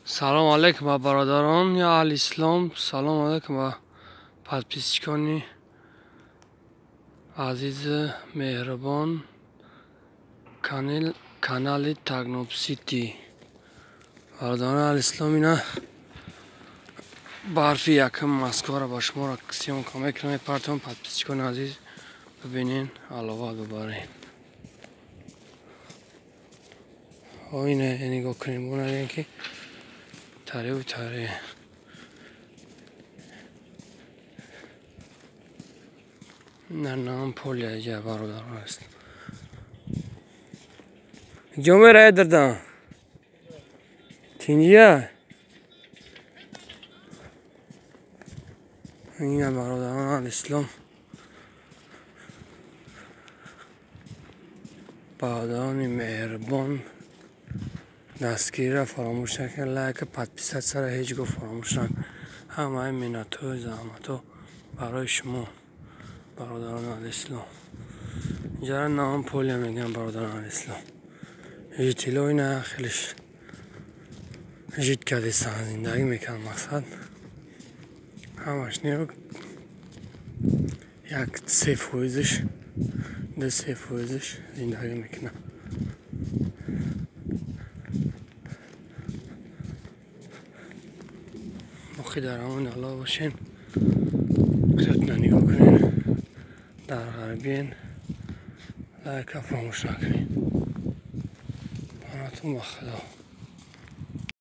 سلام علیکم برادران یا اهل اسلام. سلام علیکم подписчикони عزیز مهربان کانال تگنوب سیتی. برادران اهل اسلام، اینا برفی یکم مسکو را با شما را کسیم کمک کنم پرتون подписчикони عزیز ببینین علاوه ببرین. اینه نگاه کنیم بونن که تاره و تاره نام پول اینجا برادران است. جمعه رای دردم تینجیا این برادران اسلام، برادران مهربان، دستگیر را فراموش نکن. لایک подписать سر هیچ گفت فراموش نکن. همه منت و زحمت ها برای شما برادران اسلام. اینجا نام پولیا میگن برادران اسلام. جیتیلو اینا خیلیش جیت کرده زندگی میکن. مقصد همش نیرو یک 3% 2% زندگی میکنه. مخی در امان الله باشین. خودتون نگاه کنین. در غربین لایک فراموش نکنین. پناهتون با خدا.